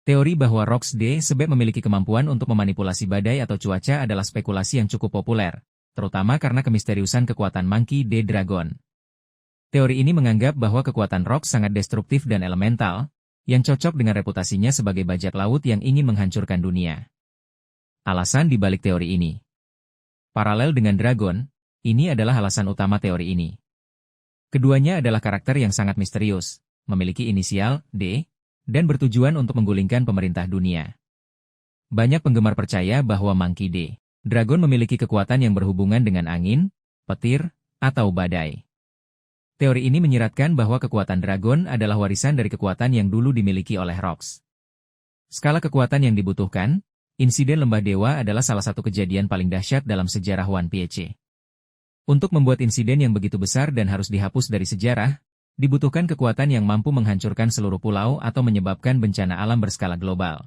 Teori bahwa Rox D. Sebek memiliki kemampuan untuk memanipulasi badai atau cuaca adalah spekulasi yang cukup populer, terutama karena kemisteriusan kekuatan Monkey D. Dragon. Teori ini menganggap bahwa kekuatan Rox sangat destruktif dan elemental, yang cocok dengan reputasinya sebagai bajak laut yang ingin menghancurkan dunia. Alasan di balik teori ini. Paralel dengan Dragon, ini adalah alasan utama teori ini. Keduanya adalah karakter yang sangat misterius, memiliki inisial D, dan bertujuan untuk menggulingkan pemerintah dunia. Banyak penggemar percaya bahwa Monkey D. Dragon memiliki kekuatan yang berhubungan dengan angin, petir, atau badai. Teori ini menyiratkan bahwa kekuatan Dragon adalah warisan dari kekuatan yang dulu dimiliki oleh Rox. Skala kekuatan yang dibutuhkan, insiden Lembah Dewa adalah salah satu kejadian paling dahsyat dalam sejarah One Piece. Untuk membuat insiden yang begitu besar dan harus dihapus dari sejarah, dibutuhkan kekuatan yang mampu menghancurkan seluruh pulau atau menyebabkan bencana alam berskala global.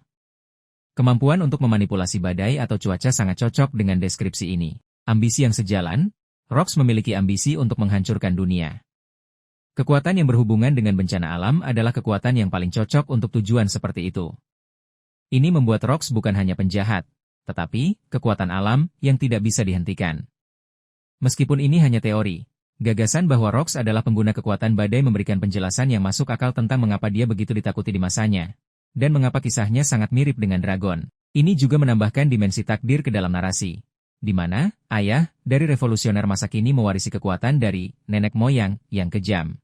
Kemampuan untuk memanipulasi badai atau cuaca sangat cocok dengan deskripsi ini. Ambisi yang sejalan, Rox memiliki ambisi untuk menghancurkan dunia. Kekuatan yang berhubungan dengan bencana alam adalah kekuatan yang paling cocok untuk tujuan seperti itu. Ini membuat Rox bukan hanya penjahat, tetapi kekuatan alam yang tidak bisa dihentikan. Meskipun ini hanya teori, gagasan bahwa Rox adalah pengguna kekuatan badai memberikan penjelasan yang masuk akal tentang mengapa dia begitu ditakuti di masanya, dan mengapa kisahnya sangat mirip dengan Dragon. Ini juga menambahkan dimensi takdir ke dalam narasi, di mana ayah dari revolusioner masa kini mewarisi kekuatan dari nenek moyang yang kejam.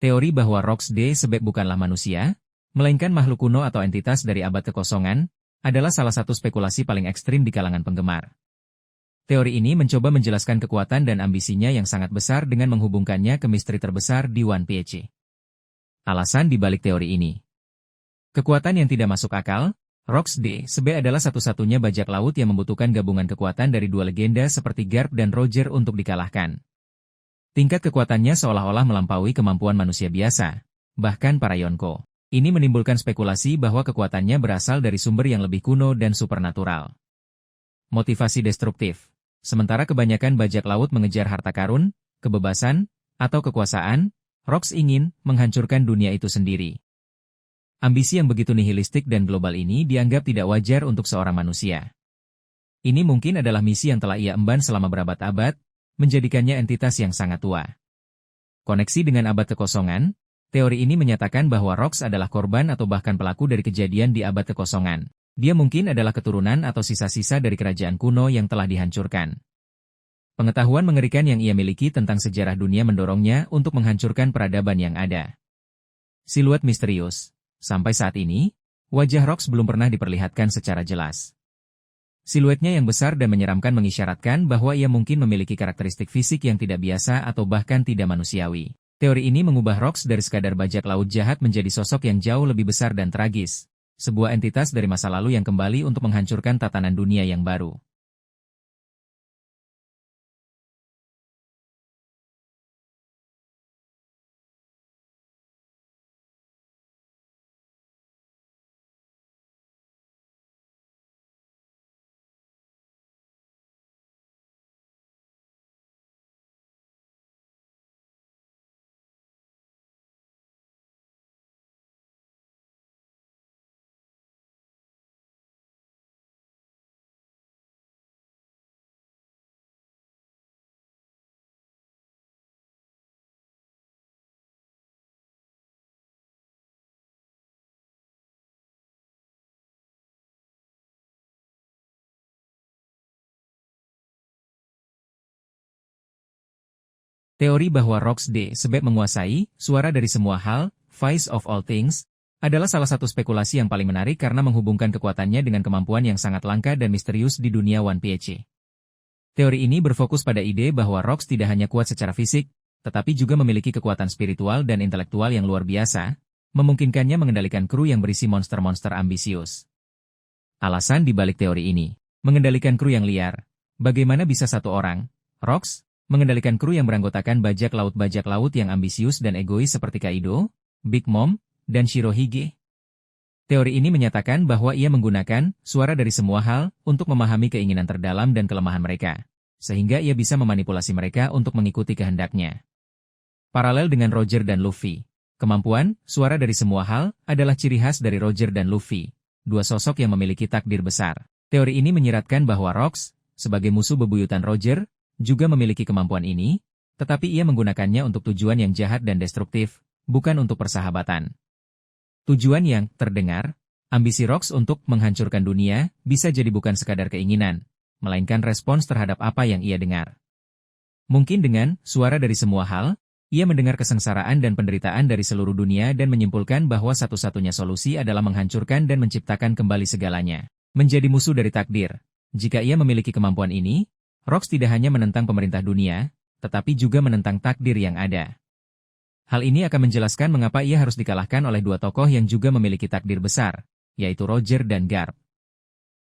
Teori bahwa Rox D. Sebek bukanlah manusia, melainkan makhluk kuno atau entitas dari abad kekosongan, adalah salah satu spekulasi paling ekstrim di kalangan penggemar. Teori ini mencoba menjelaskan kekuatan dan ambisinya yang sangat besar dengan menghubungkannya ke misteri terbesar di One Piece. Alasan di balik teori ini. Kekuatan yang tidak masuk akal, Rox D. Sebek adalah satu-satunya bajak laut yang membutuhkan gabungan kekuatan dari dua legenda seperti Garp dan Roger untuk dikalahkan. Tingkat kekuatannya seolah-olah melampaui kemampuan manusia biasa, bahkan para Yonko. Ini menimbulkan spekulasi bahwa kekuatannya berasal dari sumber yang lebih kuno dan supernatural. Motivasi destruktif. Sementara kebanyakan bajak laut mengejar harta karun, kebebasan, atau kekuasaan, Rox ingin menghancurkan dunia itu sendiri. Ambisi yang begitu nihilistik dan global ini dianggap tidak wajar untuk seorang manusia. Ini mungkin adalah misi yang telah ia emban selama berabad-abad, menjadikannya entitas yang sangat tua. Koneksi dengan abad kekosongan, teori ini menyatakan bahwa Rox adalah korban atau bahkan pelaku dari kejadian di abad kekosongan. Dia mungkin adalah keturunan atau sisa-sisa dari kerajaan kuno yang telah dihancurkan. Pengetahuan mengerikan yang ia miliki tentang sejarah dunia mendorongnya untuk menghancurkan peradaban yang ada. Siluet misterius. Sampai saat ini, wajah Rox belum pernah diperlihatkan secara jelas. Siluetnya yang besar dan menyeramkan mengisyaratkan bahwa ia mungkin memiliki karakteristik fisik yang tidak biasa atau bahkan tidak manusiawi. Teori ini mengubah Rox dari sekadar bajak laut jahat menjadi sosok yang jauh lebih besar dan tragis. Sebuah entitas dari masa lalu yang kembali untuk menghancurkan tatanan dunia yang baru. Teori bahwa Rox D. Sebek menguasai suara dari semua hal, voice of all things, adalah salah satu spekulasi yang paling menarik karena menghubungkan kekuatannya dengan kemampuan yang sangat langka dan misterius di dunia One Piece. Teori ini berfokus pada ide bahwa Rocks tidak hanya kuat secara fisik, tetapi juga memiliki kekuatan spiritual dan intelektual yang luar biasa, memungkinkannya mengendalikan kru yang berisi monster-monster ambisius. Alasan di balik teori ini, mengendalikan kru yang liar. Bagaimana bisa satu orang, Rocks, mengendalikan kru yang beranggotakan bajak laut yang ambisius dan egois seperti Kaido, Big Mom, dan Shirohige? Teori ini menyatakan bahwa ia menggunakan suara dari semua hal untuk memahami keinginan terdalam dan kelemahan mereka, sehingga ia bisa memanipulasi mereka untuk mengikuti kehendaknya. Paralel dengan Roger dan Luffy, kemampuan suara dari semua hal adalah ciri khas dari Roger dan Luffy, dua sosok yang memiliki takdir besar. Teori ini menyiratkan bahwa Rocks, sebagai musuh bebuyutan Roger, juga memiliki kemampuan ini, tetapi ia menggunakannya untuk tujuan yang jahat dan destruktif, bukan untuk persahabatan. Tujuan yang terdengar, ambisi Rocks untuk menghancurkan dunia, bisa jadi bukan sekadar keinginan, melainkan respons terhadap apa yang ia dengar. Mungkin dengan suara dari semua hal, ia mendengar kesengsaraan dan penderitaan dari seluruh dunia dan menyimpulkan bahwa satu-satunya solusi adalah menghancurkan dan menciptakan kembali segalanya. Menjadi musuh dari takdir. Jika ia memiliki kemampuan ini, Rocks tidak hanya menentang pemerintah dunia, tetapi juga menentang takdir yang ada. Hal ini akan menjelaskan mengapa ia harus dikalahkan oleh dua tokoh yang juga memiliki takdir besar, yaitu Roger dan Garp.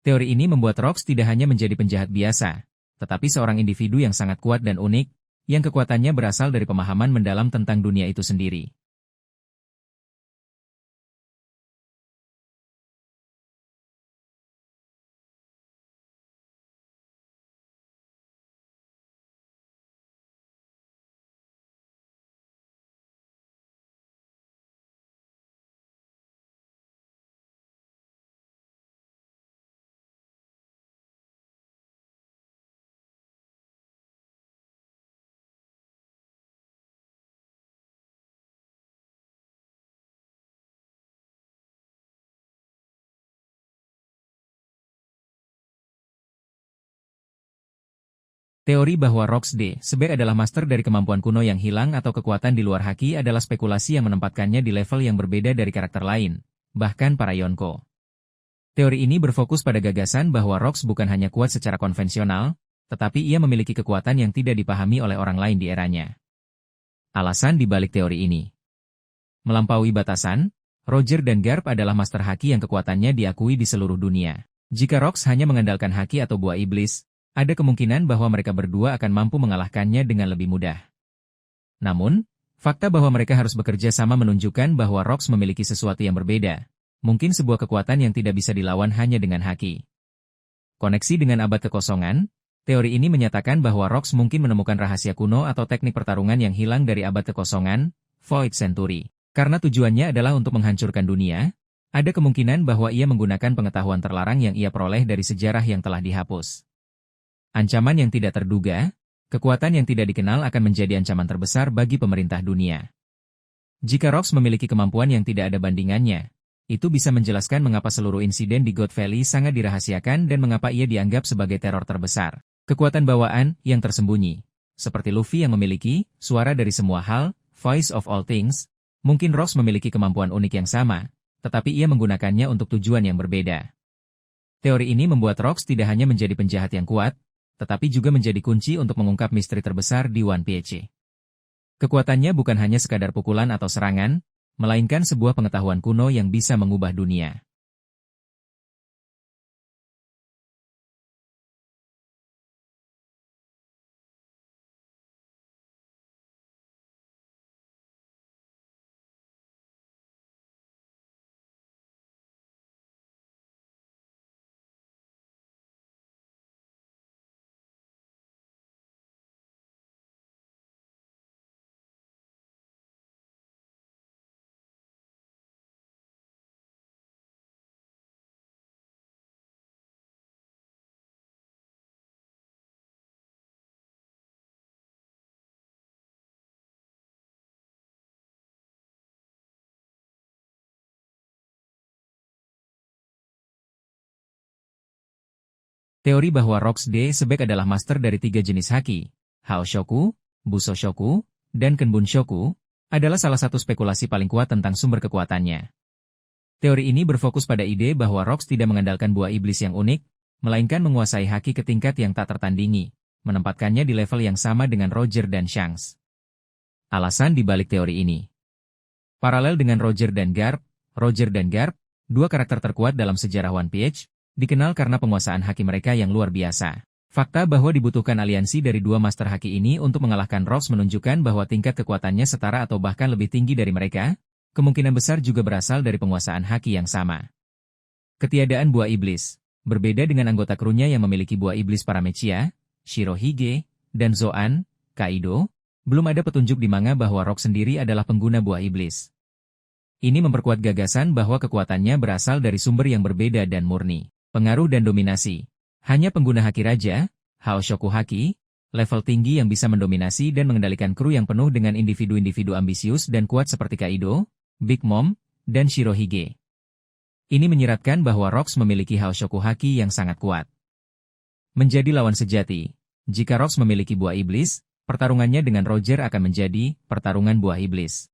Teori ini membuat Rocks tidak hanya menjadi penjahat biasa, tetapi seorang individu yang sangat kuat dan unik, yang kekuatannya berasal dari pemahaman mendalam tentang dunia itu sendiri. Teori bahwa Rocks D-Sebe adalah master dari kemampuan kuno yang hilang atau kekuatan di luar haki adalah spekulasi yang menempatkannya di level yang berbeda dari karakter lain, bahkan para Yonko. Teori ini berfokus pada gagasan bahwa Rocks bukan hanya kuat secara konvensional, tetapi ia memiliki kekuatan yang tidak dipahami oleh orang lain di eranya. Alasan di balik teori ini. Melampaui batasan, Roger dan Garp adalah master haki yang kekuatannya diakui di seluruh dunia. Jika Rocks hanya mengandalkan haki atau buah iblis, ada kemungkinan bahwa mereka berdua akan mampu mengalahkannya dengan lebih mudah. Namun, fakta bahwa mereka harus bekerja sama menunjukkan bahwa Rocks memiliki sesuatu yang berbeda. Mungkin sebuah kekuatan yang tidak bisa dilawan hanya dengan haki. Koneksi dengan abad kekosongan, teori ini menyatakan bahwa Rocks mungkin menemukan rahasia kuno atau teknik pertarungan yang hilang dari abad kekosongan, Void Century. Karena tujuannya adalah untuk menghancurkan dunia, ada kemungkinan bahwa ia menggunakan pengetahuan terlarang yang ia peroleh dari sejarah yang telah dihapus. Ancaman yang tidak terduga, kekuatan yang tidak dikenal akan menjadi ancaman terbesar bagi pemerintah dunia. Jika Rocks memiliki kemampuan yang tidak ada bandingannya, itu bisa menjelaskan mengapa seluruh insiden di God Valley sangat dirahasiakan dan mengapa ia dianggap sebagai teror terbesar. Kekuatan bawaan yang tersembunyi, seperti Luffy yang memiliki suara dari semua hal, Voice of All Things, mungkin Rocks memiliki kemampuan unik yang sama, tetapi ia menggunakannya untuk tujuan yang berbeda. Teori ini membuat Rocks tidak hanya menjadi penjahat yang kuat, tetapi juga menjadi kunci untuk mengungkap misteri terbesar di One Piece. Kekuatannya bukan hanya sekadar pukulan atau serangan, melainkan sebuah pengetahuan kuno yang bisa mengubah dunia. Teori bahwa Rocks D-Sebe adalah master dari 3 jenis haki, Hao-Shoku, Buso-Shoku, dan Kenbun-Shoku, adalah salah satu spekulasi paling kuat tentang sumber kekuatannya. Teori ini berfokus pada ide bahwa Rocks tidak mengandalkan buah iblis yang unik, melainkan menguasai haki ke tingkat yang tak tertandingi, menempatkannya di level yang sama dengan Roger dan Shanks. Alasan di balik teori ini. Paralel dengan Roger dan Garp, dua karakter terkuat dalam sejarah One Piece, dikenal karena penguasaan haki mereka yang luar biasa. Fakta bahwa dibutuhkan aliansi dari dua master haki ini untuk mengalahkan Rocks menunjukkan bahwa tingkat kekuatannya setara atau bahkan lebih tinggi dari mereka, kemungkinan besar juga berasal dari penguasaan haki yang sama. Ketiadaan buah iblis. Berbeda dengan anggota krunya yang memiliki buah iblis Paramecia, Shirohige, dan Zoan, Kaido, belum ada petunjuk di manga bahwa Rocks sendiri adalah pengguna buah iblis. Ini memperkuat gagasan bahwa kekuatannya berasal dari sumber yang berbeda dan murni. Pengaruh dan dominasi. Hanya pengguna haki raja, Haoshoku Haki, level tinggi yang bisa mendominasi dan mengendalikan kru yang penuh dengan individu-individu ambisius dan kuat seperti Kaido, Big Mom, dan Shirohige. Ini menyiratkan bahwa Rocks memiliki Haoshoku Haki yang sangat kuat. Menjadi lawan sejati. Jika Rocks memiliki buah iblis, pertarungannya dengan Roger akan menjadi pertarungan buah iblis.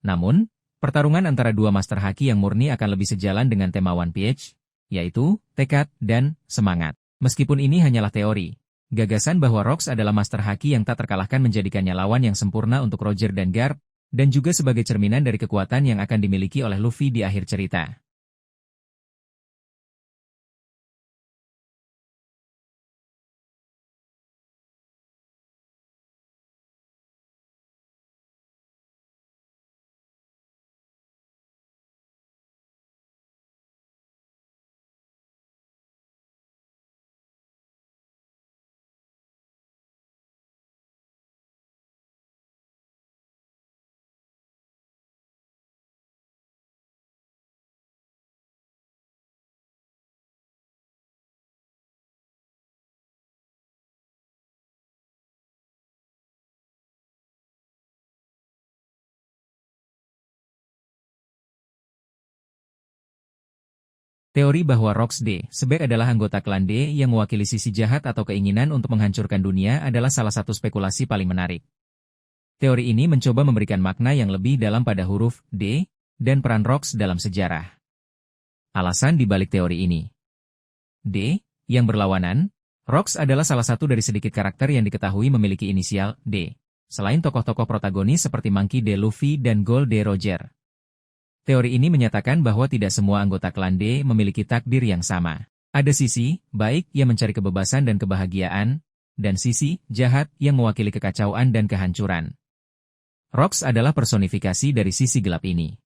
Namun, pertarungan antara dua master haki yang murni akan lebih sejalan dengan tema One Piece, yaitu tekad dan semangat. Meskipun ini hanyalah teori, gagasan bahwa Rocks adalah master haki yang tak terkalahkan menjadikannya lawan yang sempurna untuk Roger dan Garp, dan juga sebagai cerminan dari kekuatan yang akan dimiliki oleh Luffy di akhir cerita. Teori bahwa Rocks D. Sebek adalah anggota klan D yang mewakili sisi jahat atau keinginan untuk menghancurkan dunia adalah salah satu spekulasi paling menarik. Teori ini mencoba memberikan makna yang lebih dalam pada huruf D dan peran Rocks dalam sejarah. Alasan di balik teori ini. D, yang berlawanan, Rocks adalah salah satu dari sedikit karakter yang diketahui memiliki inisial D, selain tokoh-tokoh protagonis seperti Monkey D. Luffy dan Gold D. Roger. Teori ini menyatakan bahwa tidak semua anggota klan D memiliki takdir yang sama. Ada sisi baik yang mencari kebebasan dan kebahagiaan, dan sisi jahat yang mewakili kekacauan dan kehancuran. Rocks adalah personifikasi dari sisi gelap ini.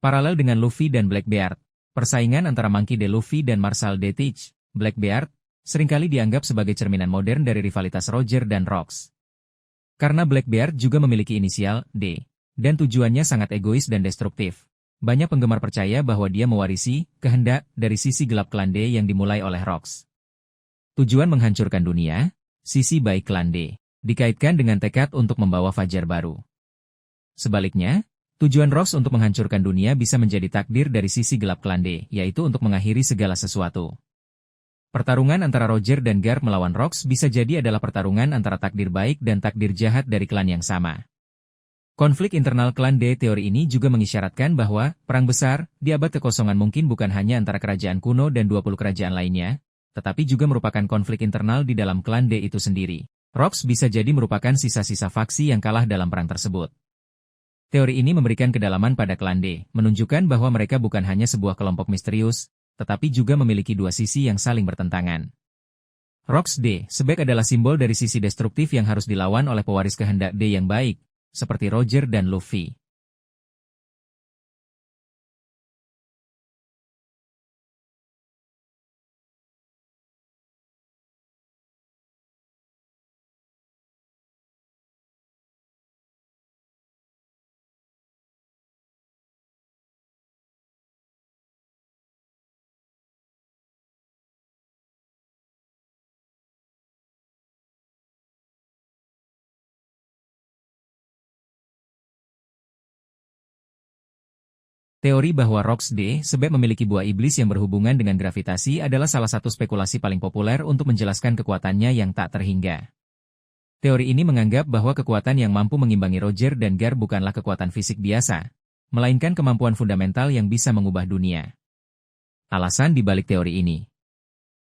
Paralel dengan Luffy dan Blackbeard, persaingan antara Monkey D. Luffy dan Marshall D. Teach, Blackbeard, seringkali dianggap sebagai cerminan modern dari rivalitas Roger dan Rocks. Karena Blackbeard juga memiliki inisial D, dan tujuannya sangat egois dan destruktif. Banyak penggemar percaya bahwa dia mewarisi kehendak dari sisi gelap klan D yang dimulai oleh Rocks. Tujuan menghancurkan dunia, sisi baik klan D, dikaitkan dengan tekad untuk membawa fajar baru. Sebaliknya, tujuan Rocks untuk menghancurkan dunia bisa menjadi takdir dari sisi gelap klan D, yaitu untuk mengakhiri segala sesuatu. Pertarungan antara Roger dan Garp melawan Rocks bisa jadi adalah pertarungan antara takdir baik dan takdir jahat dari klan yang sama. Konflik internal klan D. Teori ini juga mengisyaratkan bahwa perang besar di abad kekosongan mungkin bukan hanya antara kerajaan kuno dan 20 kerajaan lainnya, tetapi juga merupakan konflik internal di dalam klan D itu sendiri. Rocks bisa jadi merupakan sisa-sisa faksi yang kalah dalam perang tersebut. Teori ini memberikan kedalaman pada klan D, menunjukkan bahwa mereka bukan hanya sebuah kelompok misterius, tetapi juga memiliki dua sisi yang saling bertentangan. Rocks D. Sebek adalah simbol dari sisi destruktif yang harus dilawan oleh pewaris kehendak D yang baik, seperti Roger dan Luffy. Teori bahwa Rocks D. Sebek memiliki buah iblis yang berhubungan dengan gravitasi adalah salah satu spekulasi paling populer untuk menjelaskan kekuatannya yang tak terhingga. Teori ini menganggap bahwa kekuatan yang mampu mengimbangi Roger dan Garp bukanlah kekuatan fisik biasa, melainkan kemampuan fundamental yang bisa mengubah dunia. Alasan di balik teori ini.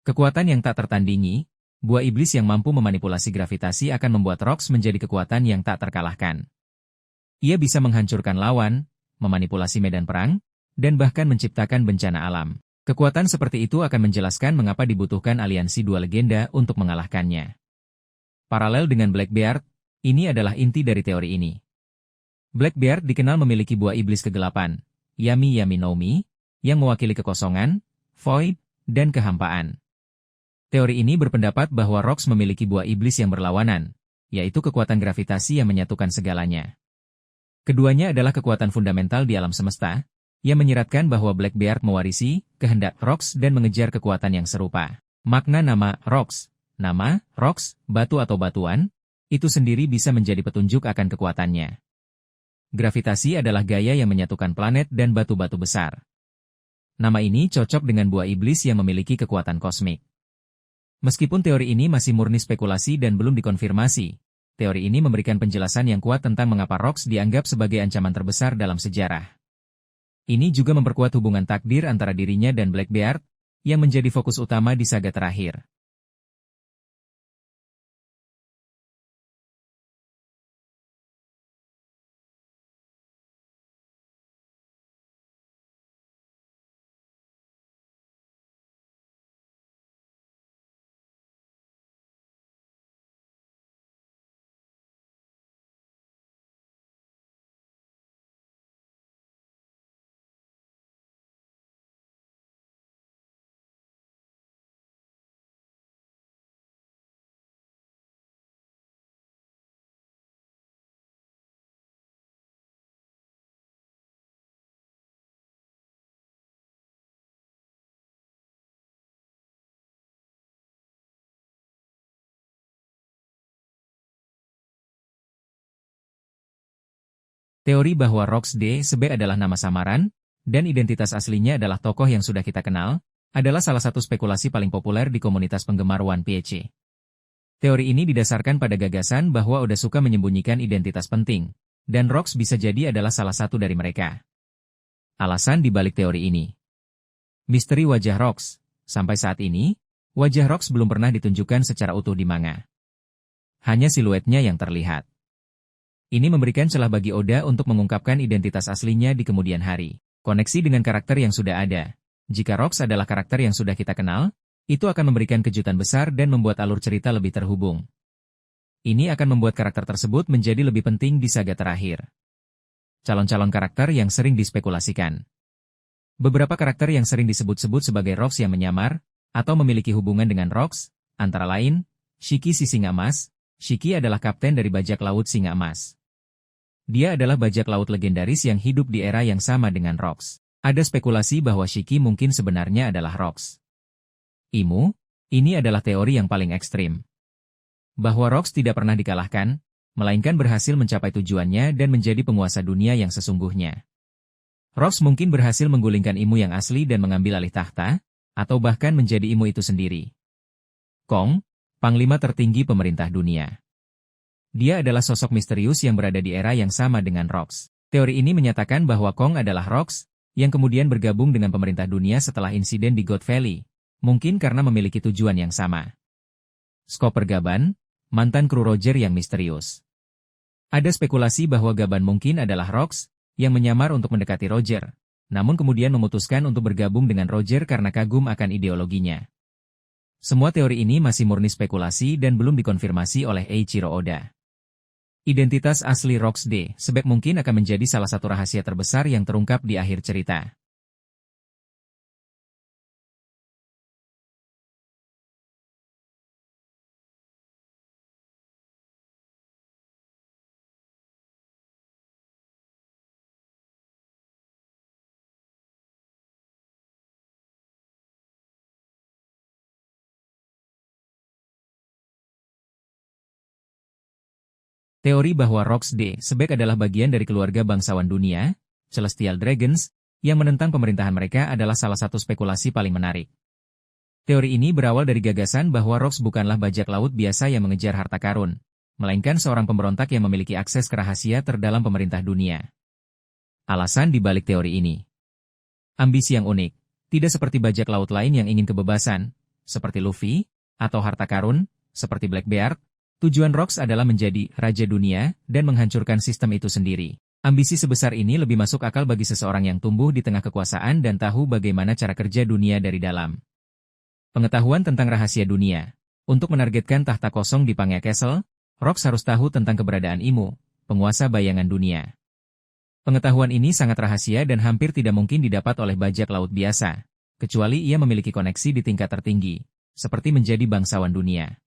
Kekuatan yang tak tertandingi, buah iblis yang mampu memanipulasi gravitasi akan membuat Rox menjadi kekuatan yang tak terkalahkan. Ia bisa menghancurkan lawan, memanipulasi medan perang, dan bahkan menciptakan bencana alam. Kekuatan seperti itu akan menjelaskan mengapa dibutuhkan aliansi dua legenda untuk mengalahkannya. Paralel dengan Blackbeard, ini adalah inti dari teori ini. Blackbeard dikenal memiliki buah iblis kegelapan, Yami Yami no Mi, yang mewakili kekosongan, void, dan kehampaan. Teori ini berpendapat bahwa Rox memiliki buah iblis yang berlawanan, yaitu kekuatan gravitasi yang menyatukan segalanya. Keduanya adalah kekuatan fundamental di alam semesta, yang menyiratkan bahwa Blackbeard mewarisi kehendak Rox dan mengejar kekuatan yang serupa. Makna nama Rox, batu atau batuan, itu sendiri bisa menjadi petunjuk akan kekuatannya. Gravitasi adalah gaya yang menyatukan planet dan batu-batu besar. Nama ini cocok dengan buah iblis yang memiliki kekuatan kosmik. Meskipun teori ini masih murni spekulasi dan belum dikonfirmasi, teori ini memberikan penjelasan yang kuat tentang mengapa Rox dianggap sebagai ancaman terbesar dalam sejarah. Ini juga memperkuat hubungan takdir antara dirinya dan Blackbeard, yang menjadi fokus utama di saga terakhir. Teori bahwa Rox DSB adalah nama samaran, dan identitas aslinya adalah tokoh yang sudah kita kenal, adalah salah satu spekulasi paling populer di komunitas penggemar One Piece. Teori ini didasarkan pada gagasan bahwa Oda suka menyembunyikan identitas penting, dan Rox bisa jadi adalah salah satu dari mereka. Alasan di balik teori ini. Misteri wajah Rox. Sampai saat ini, wajah Rox belum pernah ditunjukkan secara utuh di manga. Hanya siluetnya yang terlihat. Ini memberikan celah bagi Oda untuk mengungkapkan identitas aslinya di kemudian hari. Koneksi dengan karakter yang sudah ada. Jika Rox adalah karakter yang sudah kita kenal, itu akan memberikan kejutan besar dan membuat alur cerita lebih terhubung. Ini akan membuat karakter tersebut menjadi lebih penting di saga terakhir. Calon-calon karakter yang sering dispekulasikan. Beberapa karakter yang sering disebut-sebut sebagai Rox yang menyamar, atau memiliki hubungan dengan Rox, antara lain, Shiki si Singa Emas. Shiki adalah kapten dari bajak laut Singa Emas. Dia adalah bajak laut legendaris yang hidup di era yang sama dengan Rox. Ada spekulasi bahwa Shiki mungkin sebenarnya adalah Rox. Ini adalah teori yang paling ekstrim. Bahwa Rox tidak pernah dikalahkan, melainkan berhasil mencapai tujuannya dan menjadi penguasa dunia yang sesungguhnya. Rox mungkin berhasil menggulingkan Imu yang asli dan mengambil alih tahta, atau bahkan menjadi Imu itu sendiri. Kong, Panglima tertinggi pemerintah dunia. Dia adalah sosok misterius yang berada di era yang sama dengan Rox. Teori ini menyatakan bahwa Kong adalah Rox, yang kemudian bergabung dengan pemerintah dunia setelah insiden di God Valley, mungkin karena memiliki tujuan yang sama. Skopper Gaban, mantan kru Roger yang misterius. Ada spekulasi bahwa Gaban mungkin adalah Rox, yang menyamar untuk mendekati Roger, namun kemudian memutuskan untuk bergabung dengan Roger karena kagum akan ideologinya. Semua teori ini masih murni spekulasi dan belum dikonfirmasi oleh Eiichiro Oda. Identitas asli Rox sebab mungkin akan menjadi salah satu rahasia terbesar yang terungkap di akhir cerita. Teori bahwa Rox sebab adalah bagian dari keluarga bangsawan dunia, Celestial Dragons, yang menentang pemerintahan mereka adalah salah satu spekulasi paling menarik. Teori ini berawal dari gagasan bahwa Rox bukanlah bajak laut biasa yang mengejar harta karun, melainkan seorang pemberontak yang memiliki akses ke rahasia terdalam pemerintah dunia. Alasan di balik teori ini. Ambisi yang unik. Tidak seperti bajak laut lain yang ingin kebebasan, seperti Luffy, atau harta karun, seperti Blackbeard, tujuan Rocks adalah menjadi raja dunia dan menghancurkan sistem itu sendiri. Ambisi sebesar ini lebih masuk akal bagi seseorang yang tumbuh di tengah kekuasaan dan tahu bagaimana cara kerja dunia dari dalam. Pengetahuan tentang rahasia dunia. Untuk menargetkan tahta kosong di Pangea Castle, Rocks harus tahu tentang keberadaan Imu, penguasa bayangan dunia. Pengetahuan ini sangat rahasia dan hampir tidak mungkin didapat oleh bajak laut biasa, kecuali ia memiliki koneksi di tingkat tertinggi, seperti menjadi bangsawan dunia.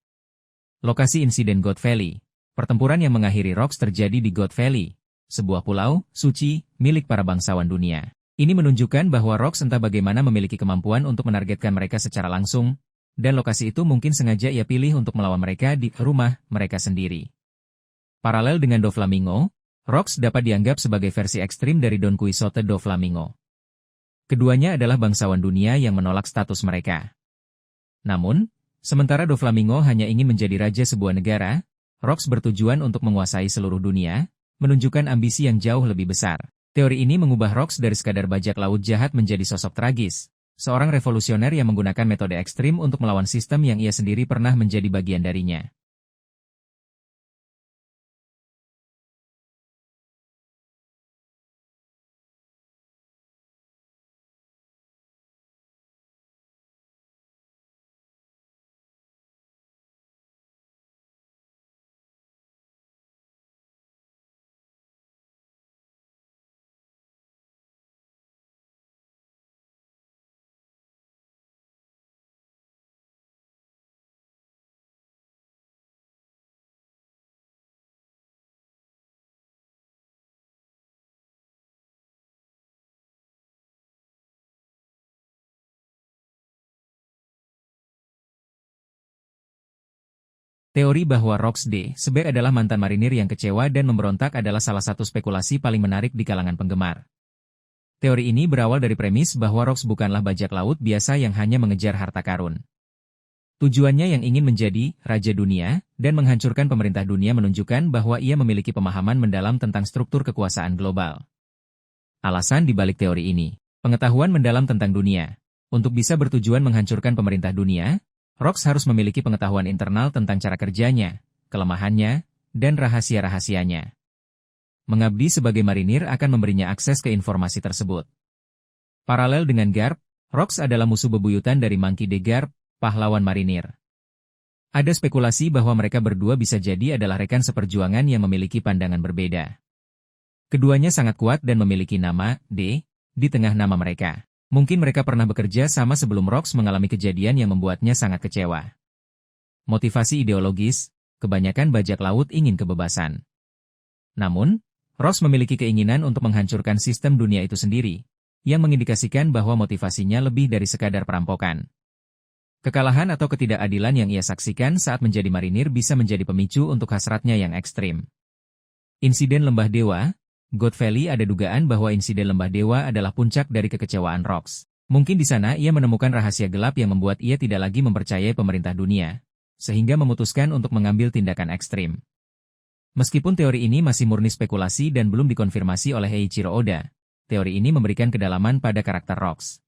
Lokasi insiden God Valley. Pertempuran yang mengakhiri Rocks terjadi di God Valley, sebuah pulau suci milik para bangsawan dunia. Ini menunjukkan bahwa Rocks entah bagaimana memiliki kemampuan untuk menargetkan mereka secara langsung, dan lokasi itu mungkin sengaja ia pilih untuk melawan mereka di rumah mereka sendiri. Paralel dengan Doflamingo, Rocks dapat dianggap sebagai versi ekstrim dari Don Quixote Doflamingo. Keduanya adalah bangsawan dunia yang menolak status mereka. Namun, sementara Doflamingo hanya ingin menjadi raja sebuah negara, Rocks bertujuan untuk menguasai seluruh dunia, menunjukkan ambisi yang jauh lebih besar. Teori ini mengubah Rocks dari sekadar bajak laut jahat menjadi sosok tragis, seorang revolusioner yang menggunakan metode ekstrim untuk melawan sistem yang ia sendiri pernah menjadi bagian darinya. Teori bahwa Rocks D-Sebek adalah mantan marinir yang kecewa dan memberontak adalah salah satu spekulasi paling menarik di kalangan penggemar. Teori ini berawal dari premis bahwa Rocks bukanlah bajak laut biasa yang hanya mengejar harta karun. Tujuannya yang ingin menjadi raja dunia dan menghancurkan pemerintah dunia menunjukkan bahwa ia memiliki pemahaman mendalam tentang struktur kekuasaan global. Alasan di balik teori ini, pengetahuan mendalam tentang dunia. Untuk bisa bertujuan menghancurkan pemerintah dunia, Rocks harus memiliki pengetahuan internal tentang cara kerjanya, kelemahannya, dan rahasia-rahasianya. Mengabdi sebagai marinir akan memberinya akses ke informasi tersebut. Paralel dengan Garp, Rocks adalah musuh bebuyutan dari Monkey D. Garp, pahlawan marinir. Ada spekulasi bahwa mereka berdua bisa jadi adalah rekan seperjuangan yang memiliki pandangan berbeda. Keduanya sangat kuat dan memiliki nama, D, di tengah nama mereka. Mungkin mereka pernah bekerja sama sebelum Rocks mengalami kejadian yang membuatnya sangat kecewa. Motivasi ideologis, kebanyakan bajak laut ingin kebebasan. Namun, Rocks memiliki keinginan untuk menghancurkan sistem dunia itu sendiri, yang mengindikasikan bahwa motivasinya lebih dari sekadar perampokan. Kekalahan atau ketidakadilan yang ia saksikan saat menjadi marinir bisa menjadi pemicu untuk hasratnya yang ekstrim. Insiden Lembah Dewa. God Valley ada dugaan bahwa insiden Lembah Dewa adalah puncak dari kekecewaan Rocks. Mungkin di sana ia menemukan rahasia gelap yang membuat ia tidak lagi mempercayai pemerintah dunia, sehingga memutuskan untuk mengambil tindakan ekstrim. Meskipun teori ini masih murni spekulasi dan belum dikonfirmasi oleh Eiichiro Oda, teori ini memberikan kedalaman pada karakter Rocks.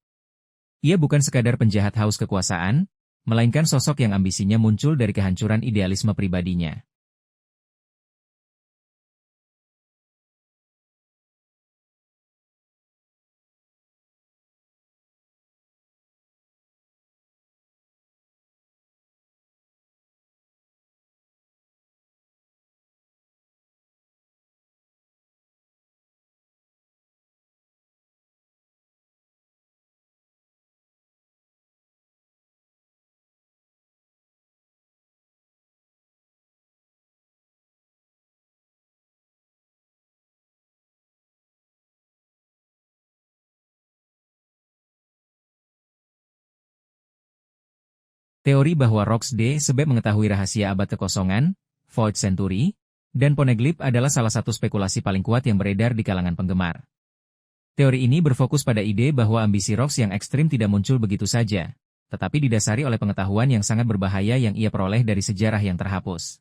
Ia bukan sekadar penjahat haus kekuasaan, melainkan sosok yang ambisinya muncul dari kehancuran idealisme pribadinya. Teori bahwa Rocks D-Sebek mengetahui rahasia abad kekosongan, Void Century, dan Poneglyph adalah salah satu spekulasi paling kuat yang beredar di kalangan penggemar. Teori ini berfokus pada ide bahwa ambisi Rocks yang ekstrim tidak muncul begitu saja, tetapi didasari oleh pengetahuan yang sangat berbahaya yang ia peroleh dari sejarah yang terhapus.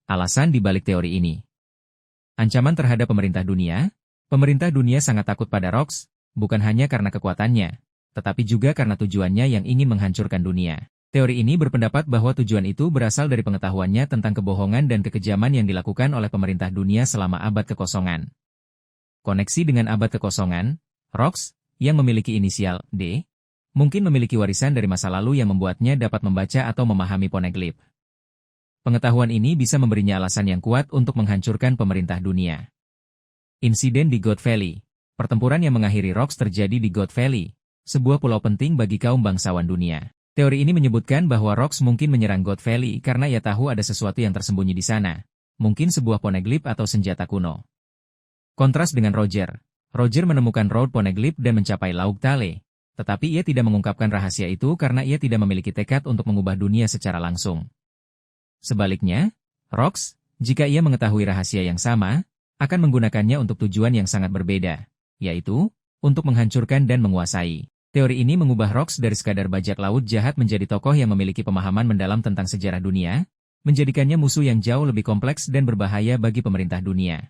Alasan di balik teori ini. Ancaman terhadap pemerintah dunia. Pemerintah dunia sangat takut pada Rocks, bukan hanya karena kekuatannya, tetapi juga karena tujuannya yang ingin menghancurkan dunia. Teori ini berpendapat bahwa tujuan itu berasal dari pengetahuannya tentang kebohongan dan kekejaman yang dilakukan oleh pemerintah dunia selama abad kekosongan. Koneksi dengan abad kekosongan, Rocks, yang memiliki inisial D, mungkin memiliki warisan dari masa lalu yang membuatnya dapat membaca atau memahami poneglyph. Pengetahuan ini bisa memberinya alasan yang kuat untuk menghancurkan pemerintah dunia. Insiden di God Valley. Pertempuran yang mengakhiri Rocks terjadi di God Valley, sebuah pulau penting bagi kaum bangsawan dunia. Teori ini menyebutkan bahwa Rocks mungkin menyerang God Valley karena ia tahu ada sesuatu yang tersembunyi di sana, mungkin sebuah poneglyph atau senjata kuno. Kontras dengan Roger. Roger menemukan Road Poneglyph dan mencapai Laug Tale, tetapi ia tidak mengungkapkan rahasia itu karena ia tidak memiliki tekad untuk mengubah dunia secara langsung. Sebaliknya, Rocks, jika ia mengetahui rahasia yang sama, akan menggunakannya untuk tujuan yang sangat berbeda, yaitu untuk menghancurkan dan menguasai. Teori ini mengubah Rocks dari sekadar bajak laut jahat menjadi tokoh yang memiliki pemahaman mendalam tentang sejarah dunia, menjadikannya musuh yang jauh lebih kompleks dan berbahaya bagi pemerintah dunia.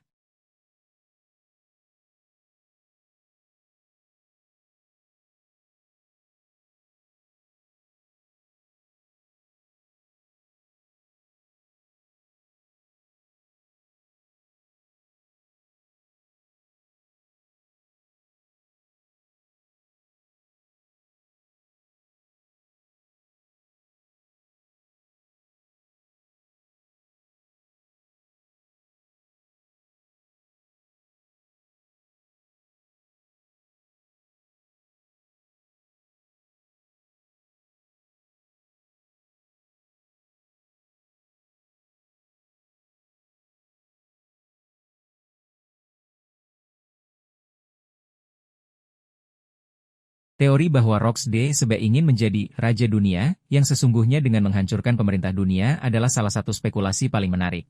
Teori bahwa Rocks D sebe ingin menjadi Raja Dunia, yang sesungguhnya dengan menghancurkan pemerintah dunia adalah salah satu spekulasi paling menarik.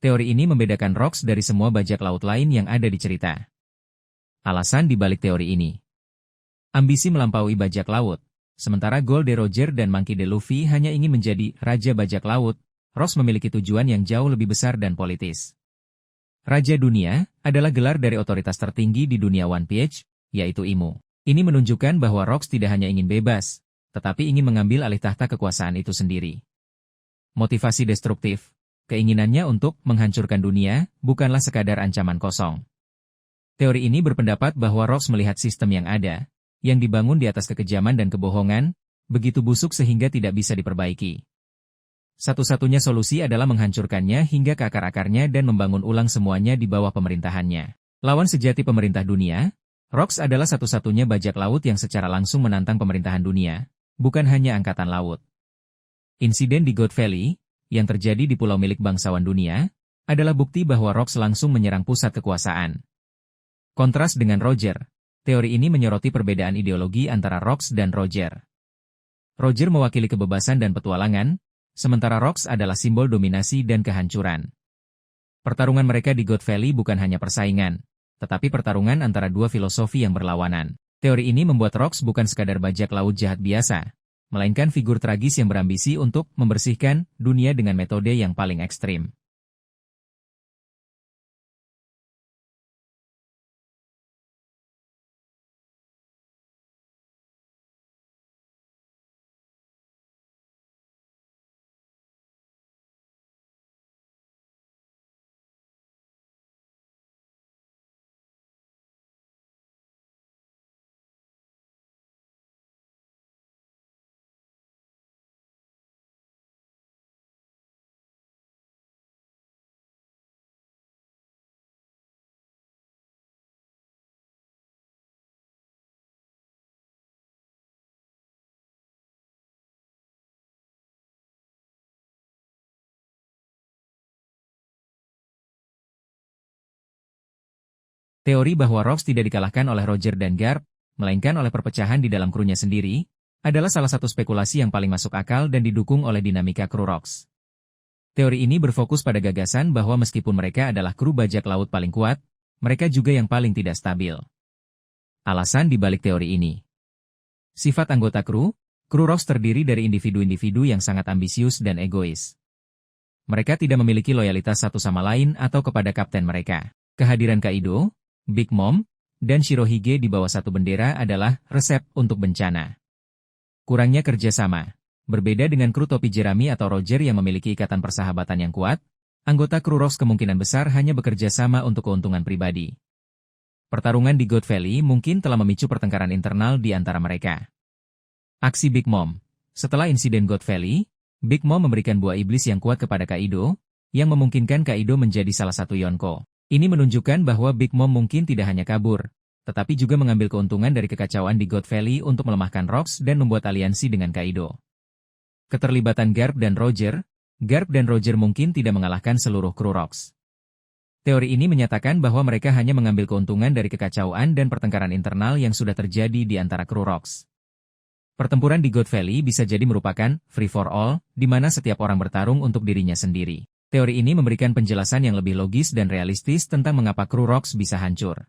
Teori ini membedakan Rocks dari semua bajak laut lain yang ada di cerita. Alasan di balik teori ini. Ambisi melampaui bajak laut. Sementara Gold de Roger dan Monkey D. Luffy hanya ingin menjadi Raja Bajak Laut, Rocks memiliki tujuan yang jauh lebih besar dan politis. Raja Dunia adalah gelar dari otoritas tertinggi di dunia One Piece, yaitu Imu. Ini menunjukkan bahwa Rocks tidak hanya ingin bebas, tetapi ingin mengambil alih tahta kekuasaan itu sendiri. Motivasi destruktif. Keinginannya untuk menghancurkan dunia, bukanlah sekadar ancaman kosong. Teori ini berpendapat bahwa Rocks melihat sistem yang ada, yang dibangun di atas kekejaman dan kebohongan, begitu busuk sehingga tidak bisa diperbaiki. Satu-satunya solusi adalah menghancurkannya hingga ke akar-akarnya dan membangun ulang semuanya di bawah pemerintahannya. Lawan sejati pemerintah dunia, Rocks adalah satu-satunya bajak laut yang secara langsung menantang pemerintahan dunia, bukan hanya angkatan laut. Insiden di God Valley, yang terjadi di pulau milik bangsawan dunia, adalah bukti bahwa Rocks langsung menyerang pusat kekuasaan. Kontras dengan Roger, teori ini menyoroti perbedaan ideologi antara Rocks dan Roger. Roger mewakili kebebasan dan petualangan, sementara Rocks adalah simbol dominasi dan kehancuran. Pertarungan mereka di God Valley bukan hanya persaingan, tetapi pertarungan antara dua filosofi yang berlawanan. Teori ini membuat Rocks bukan sekadar bajak laut jahat biasa, melainkan figur tragis yang berambisi untuk membersihkan dunia dengan metode yang paling ekstrim. Teori bahwa Rocks tidak dikalahkan oleh Roger dan Garp, melainkan oleh perpecahan di dalam krunya sendiri, adalah salah satu spekulasi yang paling masuk akal dan didukung oleh dinamika kru Rocks. Teori ini berfokus pada gagasan bahwa meskipun mereka adalah kru bajak laut paling kuat, mereka juga yang paling tidak stabil. Alasan di balik teori ini. Sifat anggota kru Rocks terdiri dari individu-individu yang sangat ambisius dan egois. Mereka tidak memiliki loyalitas satu sama lain atau kepada kapten mereka. Kehadiran Kaido, Big Mom, dan Shirohige di bawah satu bendera adalah resep untuk bencana. Kurangnya kerjasama. Berbeda dengan kru topi Jeremy atau Roger yang memiliki ikatan persahabatan yang kuat, anggota kru Rocks kemungkinan besar hanya bekerja sama untuk keuntungan pribadi. Pertarungan di God Valley mungkin telah memicu pertengkaran internal di antara mereka. Aksi Big Mom. Setelah insiden God Valley, Big Mom memberikan buah iblis yang kuat kepada Kaido, yang memungkinkan Kaido menjadi salah satu Yonko. Ini menunjukkan bahwa Big Mom mungkin tidak hanya kabur, tetapi juga mengambil keuntungan dari kekacauan di God Valley untuk melemahkan Rocks dan membuat aliansi dengan Kaido. Keterlibatan Garp dan Roger mungkin tidak mengalahkan seluruh kru Rocks. Teori ini menyatakan bahwa mereka hanya mengambil keuntungan dari kekacauan dan pertengkaran internal yang sudah terjadi di antara kru Rocks. Pertempuran di God Valley bisa jadi merupakan free for all, di mana setiap orang bertarung untuk dirinya sendiri. Teori ini memberikan penjelasan yang lebih logis dan realistis tentang mengapa kru Rocks bisa hancur.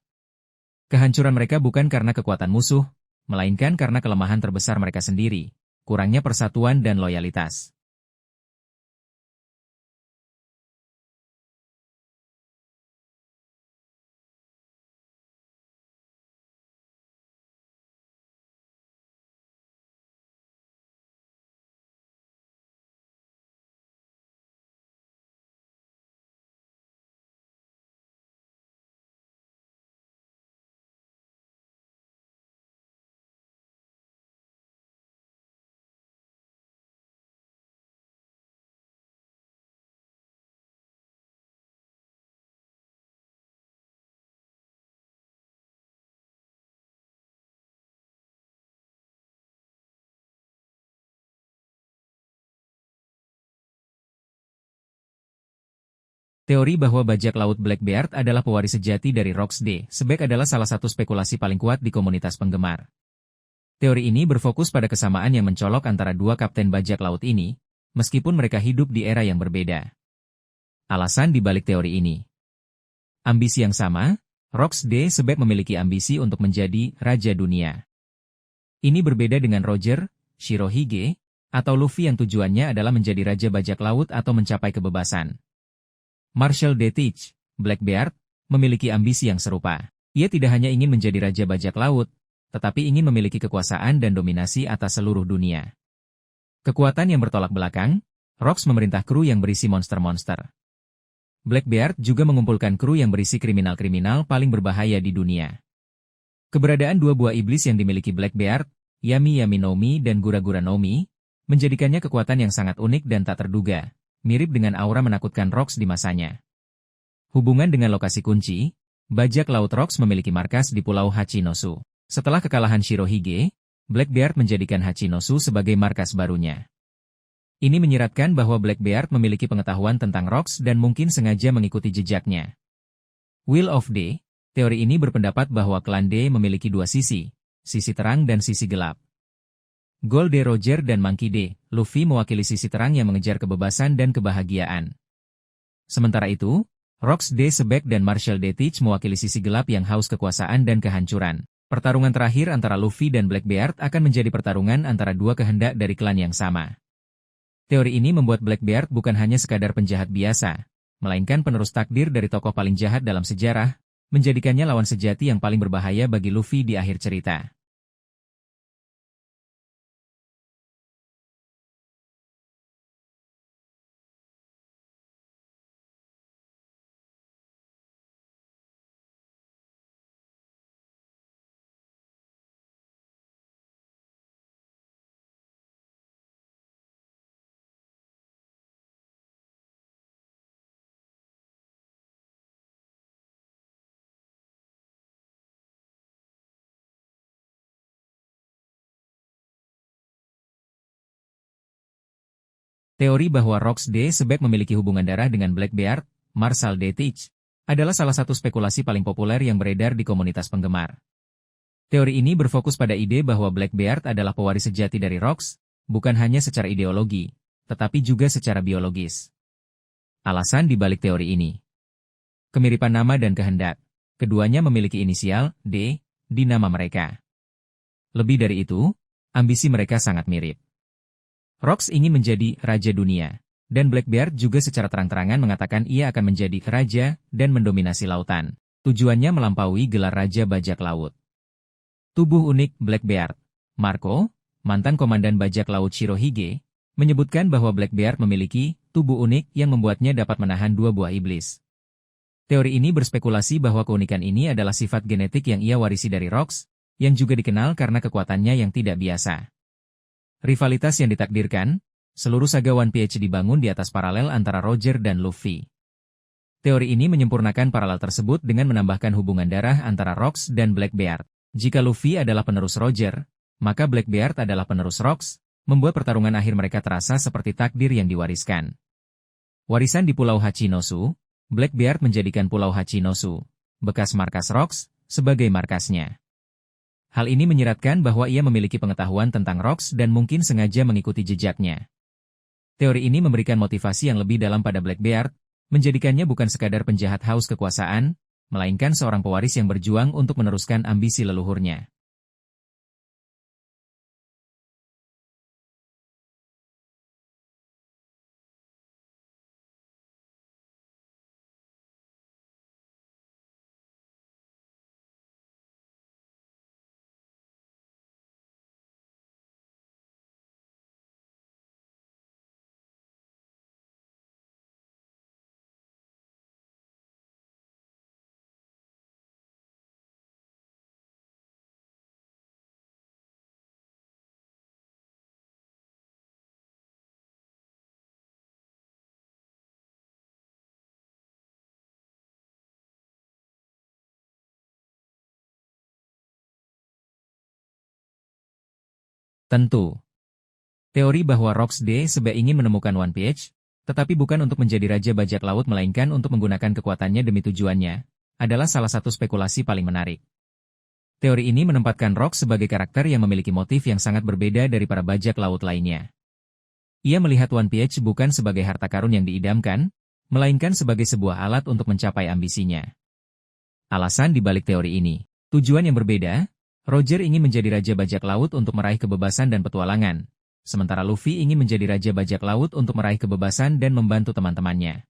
Kehancuran mereka bukan karena kekuatan musuh, melainkan karena kelemahan terbesar mereka sendiri. Kurangnya persatuan dan loyalitas. Teori bahwa bajak laut Blackbeard adalah pewaris sejati dari Rocks D. Sebek adalah salah satu spekulasi paling kuat di komunitas penggemar. Teori ini berfokus pada kesamaan yang mencolok antara dua kapten bajak laut ini, meskipun mereka hidup di era yang berbeda. Alasan dibalik teori ini. Ambisi yang sama, Rocks D. Sebek memiliki ambisi untuk menjadi Raja Dunia. Ini berbeda dengan Roger, Shirohige, atau Luffy yang tujuannya adalah menjadi Raja Bajak Laut atau mencapai kebebasan. Marshall D. Teach, Blackbeard, memiliki ambisi yang serupa. Ia tidak hanya ingin menjadi Raja Bajak Laut, tetapi ingin memiliki kekuasaan dan dominasi atas seluruh dunia. Kekuatan yang bertolak belakang, Rocks memerintah kru yang berisi monster-monster. Blackbeard juga mengumpulkan kru yang berisi kriminal-kriminal paling berbahaya di dunia. Keberadaan dua buah iblis yang dimiliki Blackbeard, Yami Yami no Mi dan Gura Gura no Mi, menjadikannya kekuatan yang sangat unik dan tak terduga. Mirip dengan aura menakutkan Rocks di masanya. Hubungan dengan lokasi kunci, bajak laut Rocks memiliki markas di Pulau Hachinosu. Setelah kekalahan Shirohige, Blackbeard menjadikan Hachinosu sebagai markas barunya. Ini menyiratkan bahwa Blackbeard memiliki pengetahuan tentang Rocks dan mungkin sengaja mengikuti jejaknya. Will of D, teori ini berpendapat bahwa klan D memiliki dua sisi terang dan sisi gelap. Gold D. Roger dan Monkey D. Luffy mewakili sisi terang yang mengejar kebebasan dan kebahagiaan. Sementara itu, Rocks D. Sebek dan Marshall D. Teach mewakili sisi gelap yang haus kekuasaan dan kehancuran. Pertarungan terakhir antara Luffy dan Blackbeard akan menjadi pertarungan antara dua kehendak dari klan yang sama. Teori ini membuat Blackbeard bukan hanya sekadar penjahat biasa, melainkan penerus takdir dari tokoh paling jahat dalam sejarah, menjadikannya lawan sejati yang paling berbahaya bagi Luffy di akhir cerita. Teori bahwa Rocks D. Sebek memiliki hubungan darah dengan Blackbeard, Marshall D. Teach, adalah salah satu spekulasi paling populer yang beredar di komunitas penggemar. Teori ini berfokus pada ide bahwa Blackbeard adalah pewaris sejati dari Rocks, bukan hanya secara ideologi, tetapi juga secara biologis. Alasan dibalik teori ini. Kemiripan nama dan kehendak. Keduanya memiliki inisial, D, di nama mereka. Lebih dari itu, ambisi mereka sangat mirip. Rocks ingin menjadi Raja Dunia, dan Blackbeard juga secara terang-terangan mengatakan ia akan menjadi Raja dan mendominasi lautan. Tujuannya melampaui gelar Raja Bajak Laut. Tubuh unik Blackbeard. Marco, mantan komandan bajak laut Shirohige, menyebutkan bahwa Blackbeard memiliki tubuh unik yang membuatnya dapat menahan 2 buah iblis. Teori ini berspekulasi bahwa keunikan ini adalah sifat genetik yang ia warisi dari Rox, yang juga dikenal karena kekuatannya yang tidak biasa. Rivalitas yang ditakdirkan, seluruh saga One Piece dibangun di atas paralel antara Roger dan Luffy. Teori ini menyempurnakan paralel tersebut dengan menambahkan hubungan darah antara Rox dan Blackbeard. Jika Luffy adalah penerus Roger, maka Blackbeard adalah penerus Rox, membuat pertarungan akhir mereka terasa seperti takdir yang diwariskan. Warisan di Pulau Hachinosu, Blackbeard menjadikan Pulau Hachinosu, bekas markas Rox, sebagai markasnya. Hal ini menyiratkan bahwa ia memiliki pengetahuan tentang Rox dan mungkin sengaja mengikuti jejaknya. Teori ini memberikan motivasi yang lebih dalam pada Blackbeard, menjadikannya bukan sekadar penjahat haus kekuasaan, melainkan seorang pewaris yang berjuang untuk meneruskan ambisi leluhurnya. Tentu. Teori bahwa Rox D sebe ingin menemukan One Piece, tetapi bukan untuk menjadi Raja Bajak Laut melainkan untuk menggunakan kekuatannya demi tujuannya, adalah salah satu spekulasi paling menarik. Teori ini menempatkan Rox sebagai karakter yang memiliki motif yang sangat berbeda dari para bajak laut lainnya. Ia melihat One Piece bukan sebagai harta karun yang diidamkan, melainkan sebagai sebuah alat untuk mencapai ambisinya. Alasan dibalik teori ini, tujuan yang berbeda. Roger ingin menjadi Raja Bajak Laut untuk meraih kebebasan dan petualangan, sementara Luffy ingin menjadi Raja Bajak Laut untuk meraih kebebasan dan membantu teman-temannya.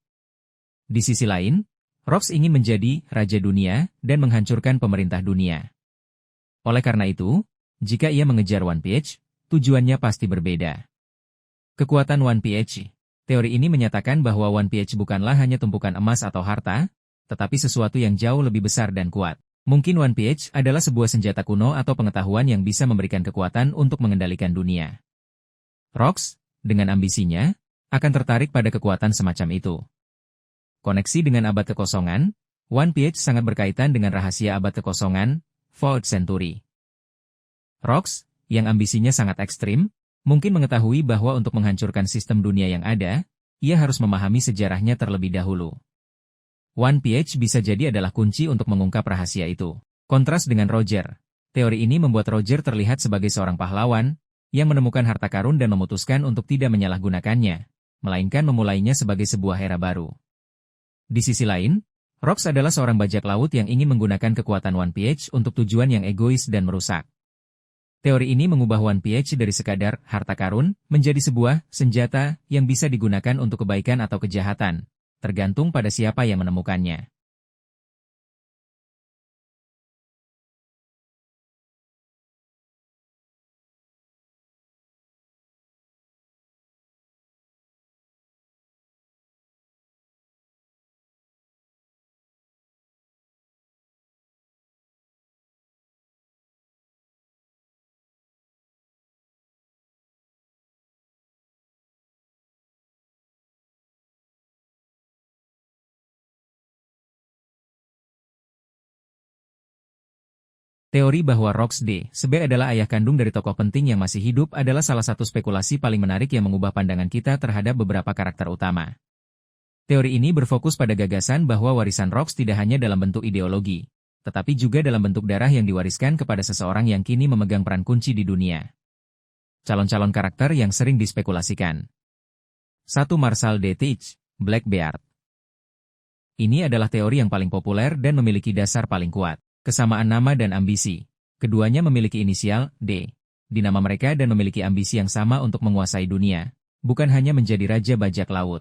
Di sisi lain, Rox ingin menjadi Raja Dunia dan menghancurkan pemerintah dunia. Oleh karena itu, jika ia mengejar One Piece, tujuannya pasti berbeda. Kekuatan One Piece. Teori ini menyatakan bahwa One Piece bukanlah hanya tumpukan emas atau harta, tetapi sesuatu yang jauh lebih besar dan kuat. Mungkin One Piece adalah sebuah senjata kuno atau pengetahuan yang bisa memberikan kekuatan untuk mengendalikan dunia. Rox, dengan ambisinya, akan tertarik pada kekuatan semacam itu. Koneksi dengan abad kekosongan, One Piece sangat berkaitan dengan rahasia abad kekosongan, Fourth Century. Rox, yang ambisinya sangat ekstrim, mungkin mengetahui bahwa untuk menghancurkan sistem dunia yang ada, ia harus memahami sejarahnya terlebih dahulu. One Piece bisa jadi adalah kunci untuk mengungkap rahasia itu. Kontras dengan Roger. Teori ini membuat Roger terlihat sebagai seorang pahlawan, yang menemukan harta karun dan memutuskan untuk tidak menyalahgunakannya, melainkan memulainya sebagai sebuah era baru. Di sisi lain, Rox adalah seorang bajak laut yang ingin menggunakan kekuatan One Piece untuk tujuan yang egois dan merusak. Teori ini mengubah One Piece dari sekadar harta karun, menjadi sebuah senjata yang bisa digunakan untuk kebaikan atau kejahatan, tergantung pada siapa yang menemukannya. Teori bahwa Rox D sebe adalah ayah kandung dari tokoh penting yang masih hidup adalah salah satu spekulasi paling menarik yang mengubah pandangan kita terhadap beberapa karakter utama. Teori ini berfokus pada gagasan bahwa warisan Rox tidak hanya dalam bentuk ideologi, tetapi juga dalam bentuk darah yang diwariskan kepada seseorang yang kini memegang peran kunci di dunia. Calon-calon karakter yang sering dispekulasikan. 1. Marshal D. Teach, Blackbeard. Ini adalah teori yang paling populer dan memiliki dasar paling kuat. Kesamaan nama dan ambisi. Keduanya memiliki inisial D di nama mereka dan memiliki ambisi yang sama untuk menguasai dunia, bukan hanya menjadi Raja Bajak Laut.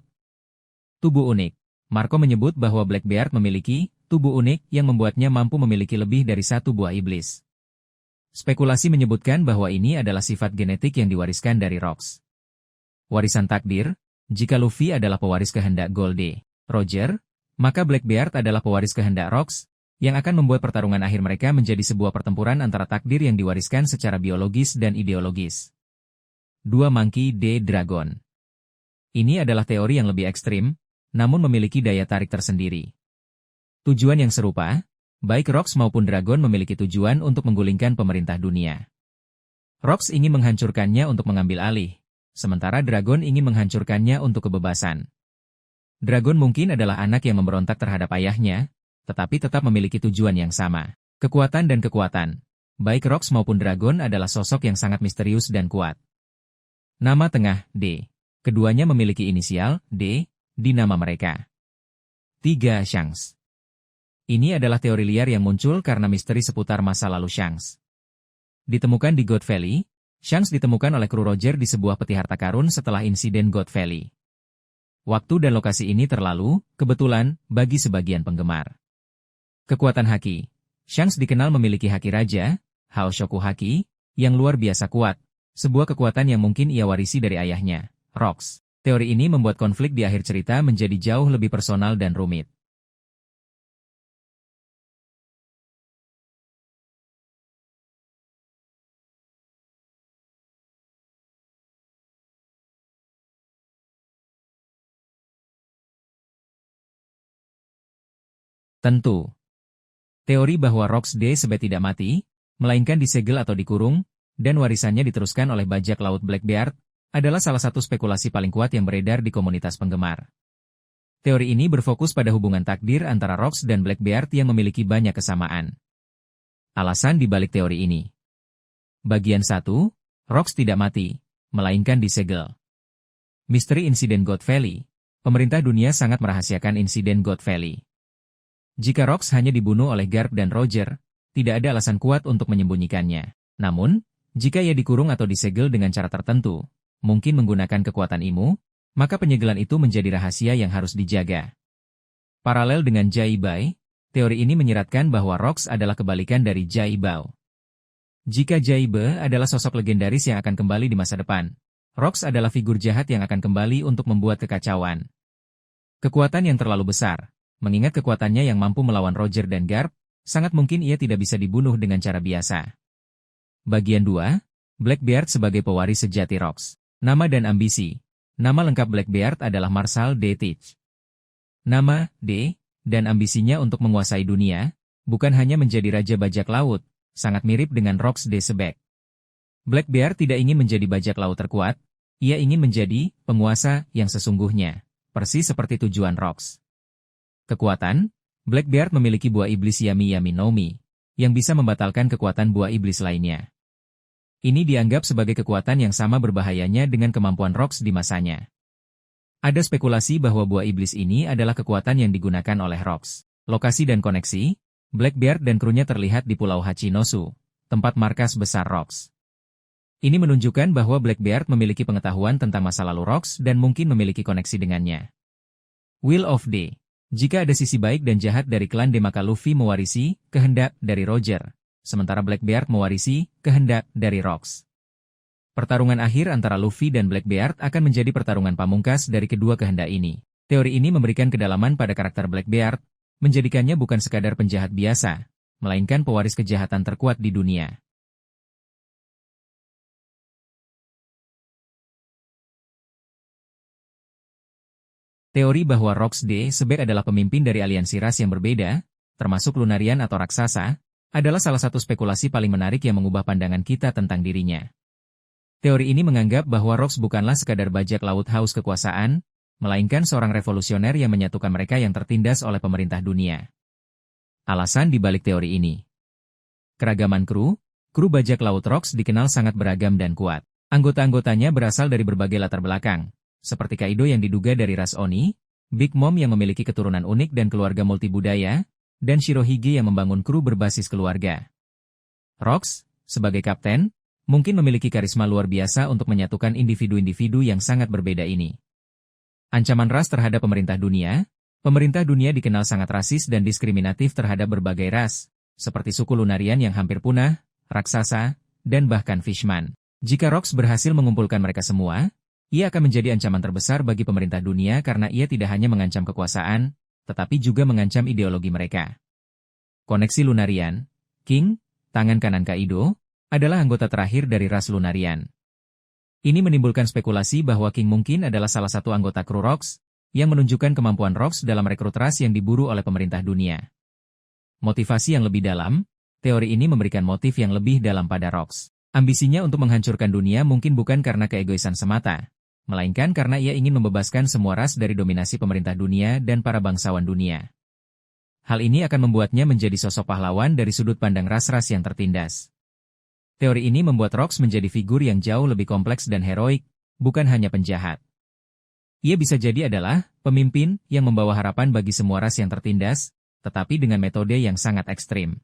Tubuh unik. Marco menyebut bahwa Blackbeard memiliki tubuh unik yang membuatnya mampu memiliki lebih dari satu buah iblis. Spekulasi menyebutkan bahwa ini adalah sifat genetik yang diwariskan dari Rocks. Warisan takdir, jika Luffy adalah pewaris kehendak Gold Roger, maka Blackbeard adalah pewaris kehendak Rocks, yang akan membuat pertarungan akhir mereka menjadi sebuah pertempuran antara takdir yang diwariskan secara biologis dan ideologis. 2 Monkey D. Dragon. Ini adalah teori yang lebih ekstrim, namun memiliki daya tarik tersendiri. Tujuan yang serupa, baik Rocks maupun Dragon memiliki tujuan untuk menggulingkan pemerintah dunia. Rocks ingin menghancurkannya untuk mengambil alih, sementara Dragon ingin menghancurkannya untuk kebebasan. Dragon mungkin adalah anak yang memberontak terhadap ayahnya, tetapi tetap memiliki tujuan yang sama. Kekuatan dan kekuatan. Baik Rocks maupun Dragon adalah sosok yang sangat misterius dan kuat. Nama tengah, D. Keduanya memiliki inisial, D, di nama mereka. 3 Shanks. Ini adalah teori liar yang muncul karena misteri seputar masa lalu Shanks. Ditemukan di God Valley, Shanks ditemukan oleh kru Roger di sebuah peti harta karun setelah insiden God Valley. Waktu dan lokasi ini terlalu kebetulan bagi sebagian penggemar. Kekuatan haki. Shanks dikenal memiliki haki raja, Haoshoku Haki, yang luar biasa kuat, sebuah kekuatan yang mungkin ia warisi dari ayahnya, Rocks. Teori ini membuat konflik di akhir cerita menjadi jauh lebih personal dan rumit. Tentu. Teori bahwa Rocks D sebet tidak mati, melainkan disegel atau dikurung, dan warisannya diteruskan oleh bajak laut Blackbeard, adalah salah satu spekulasi paling kuat yang beredar di komunitas penggemar. Teori ini berfokus pada hubungan takdir antara Rocks dan Blackbeard yang memiliki banyak kesamaan. Alasan di balik teori ini. Bagian 1, Rocks tidak mati, melainkan disegel. Misteri insiden God Valley. Pemerintah dunia sangat merahasiakan insiden God Valley. Jika Rocks hanya dibunuh oleh Garp dan Roger, tidak ada alasan kuat untuk menyembunyikannya. Namun, jika ia dikurung atau disegel dengan cara tertentu, mungkin menggunakan kekuatan Imu, maka penyegelan itu menjadi rahasia yang harus dijaga. Paralel dengan Jaibai, teori ini menyiratkan bahwa Rocks adalah kebalikan dari Jaibao. Jika Jaibe adalah sosok legendaris yang akan kembali di masa depan, Rocks adalah figur jahat yang akan kembali untuk membuat kekacauan. Kekuatan yang terlalu besar. Mengingat kekuatannya yang mampu melawan Roger dan Garp, sangat mungkin ia tidak bisa dibunuh dengan cara biasa. Bagian 2, Blackbeard sebagai pewaris sejati Rocks. Nama dan ambisi. Nama lengkap Blackbeard adalah Marshal D. Teach. Nama, D, dan ambisinya untuk menguasai dunia, bukan hanya menjadi raja bajak laut, sangat mirip dengan Rocks D. Sebek. Blackbeard tidak ingin menjadi bajak laut terkuat, ia ingin menjadi penguasa yang sesungguhnya, persis seperti tujuan Rocks. Kekuatan, Blackbeard memiliki buah iblis Yami Yami no Mi, yang bisa membatalkan kekuatan buah iblis lainnya. Ini dianggap sebagai kekuatan yang sama berbahayanya dengan kemampuan Rocks di masanya. Ada spekulasi bahwa buah iblis ini adalah kekuatan yang digunakan oleh Rocks. Lokasi dan koneksi, Blackbeard dan krunya terlihat di Pulau Hachinosu, tempat markas besar Rocks. Ini menunjukkan bahwa Blackbeard memiliki pengetahuan tentang masa lalu Rocks dan mungkin memiliki koneksi dengannya. Will of D. Jika ada sisi baik dan jahat dari klan D maka Luffy mewarisi kehendak dari Roger, sementara Blackbeard mewarisi kehendak dari Rocks. Pertarungan akhir antara Luffy dan Blackbeard akan menjadi pertarungan pamungkas dari kedua kehendak ini. Teori ini memberikan kedalaman pada karakter Blackbeard, menjadikannya bukan sekadar penjahat biasa, melainkan pewaris kejahatan terkuat di dunia. Teori bahwa Rocks D. Sebek adalah pemimpin dari aliansi ras yang berbeda, termasuk Lunarian atau raksasa, adalah salah satu spekulasi paling menarik yang mengubah pandangan kita tentang dirinya. Teori ini menganggap bahwa Rocks bukanlah sekadar bajak laut haus kekuasaan, melainkan seorang revolusioner yang menyatukan mereka yang tertindas oleh pemerintah dunia. Alasan di balik teori ini. Keragaman kru bajak laut Rocks dikenal sangat beragam dan kuat. Anggota-anggotanya berasal dari berbagai latar belakang, seperti Kaido yang diduga dari ras Oni, Big Mom yang memiliki keturunan unik dan keluarga multibudaya, dan Shirohige yang membangun kru berbasis keluarga. Rocks, sebagai kapten, mungkin memiliki karisma luar biasa untuk menyatukan individu-individu yang sangat berbeda ini. Ancaman ras terhadap pemerintah dunia, Pemerintah dunia dikenal sangat rasis dan diskriminatif terhadap berbagai ras, seperti suku Lunarian yang hampir punah, raksasa, dan bahkan Fishman. Jika Rox berhasil mengumpulkan mereka semua, ia akan menjadi ancaman terbesar bagi pemerintah dunia karena ia tidak hanya mengancam kekuasaan, tetapi juga mengancam ideologi mereka. Koneksi Lunarian, King, tangan kanan Kaido, adalah anggota terakhir dari ras Lunarian. Ini menimbulkan spekulasi bahwa King mungkin adalah salah satu anggota kru Rox, yang menunjukkan kemampuan Rox dalam rekrut ras yang diburu oleh pemerintah dunia. Motivasi yang lebih dalam, teori ini memberikan motif yang lebih dalam pada Rox. Ambisinya untuk menghancurkan dunia mungkin bukan karena keegoisan semata, melainkan karena ia ingin membebaskan semua ras dari dominasi pemerintah dunia dan para bangsawan dunia. Hal ini akan membuatnya menjadi sosok pahlawan dari sudut pandang ras-ras yang tertindas. Teori ini membuat Rox menjadi figur yang jauh lebih kompleks dan heroik, bukan hanya penjahat. Ia bisa jadi adalah pemimpin yang membawa harapan bagi semua ras yang tertindas, tetapi dengan metode yang sangat ekstrim.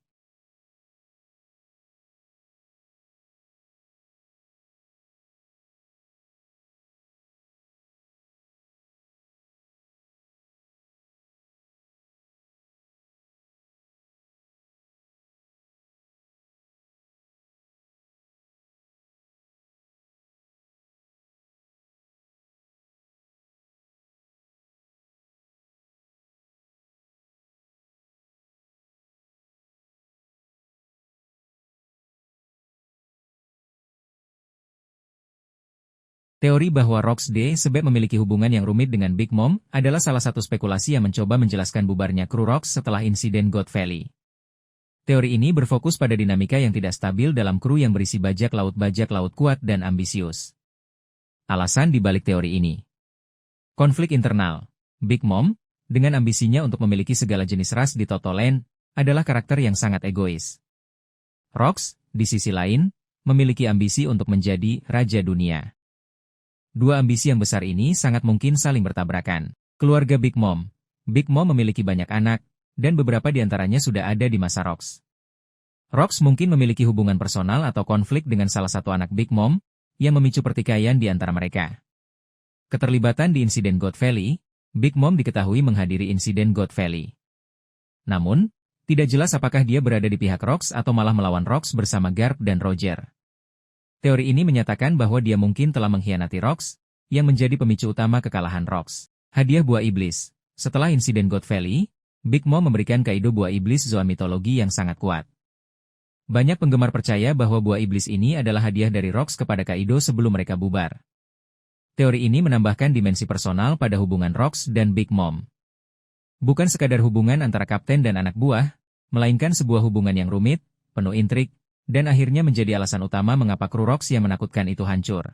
Teori bahwa Rox D. Sebeb memiliki hubungan yang rumit dengan Big Mom adalah salah satu spekulasi yang mencoba menjelaskan bubarnya kru Rox setelah insiden God Valley. Teori ini berfokus pada dinamika yang tidak stabil dalam kru yang berisi bajak laut kuat dan ambisius. Alasan dibalik teori ini. Konflik internal. Big Mom, dengan ambisinya untuk memiliki segala jenis ras di Totoland, adalah karakter yang sangat egois. Rox, di sisi lain, memiliki ambisi untuk menjadi Raja Dunia. Dua ambisi yang besar ini sangat mungkin saling bertabrakan. Keluarga Big Mom. Big Mom memiliki banyak anak, dan beberapa di antaranya sudah ada di masa Rox. Rox mungkin memiliki hubungan personal atau konflik dengan salah satu anak Big Mom, yang memicu pertikaian di antara mereka. Keterlibatan di insiden God Valley, Big Mom diketahui menghadiri insiden God Valley. Namun, tidak jelas apakah dia berada di pihak Rox atau malah melawan Rox bersama Garp dan Roger. Teori ini menyatakan bahwa dia mungkin telah mengkhianati Rox, yang menjadi pemicu utama kekalahan Rox. Hadiah Buah Iblis. Setelah insiden God Valley, Big Mom memberikan Kaido Buah Iblis Zoa mitologi yang sangat kuat. Banyak penggemar percaya bahwa Buah Iblis ini adalah hadiah dari Rox kepada Kaido sebelum mereka bubar. Teori ini menambahkan dimensi personal pada hubungan Rox dan Big Mom. Bukan sekadar hubungan antara kapten dan anak buah, melainkan sebuah hubungan yang rumit, penuh intrik, dan akhirnya menjadi alasan utama mengapa kru Rox yang menakutkan itu hancur.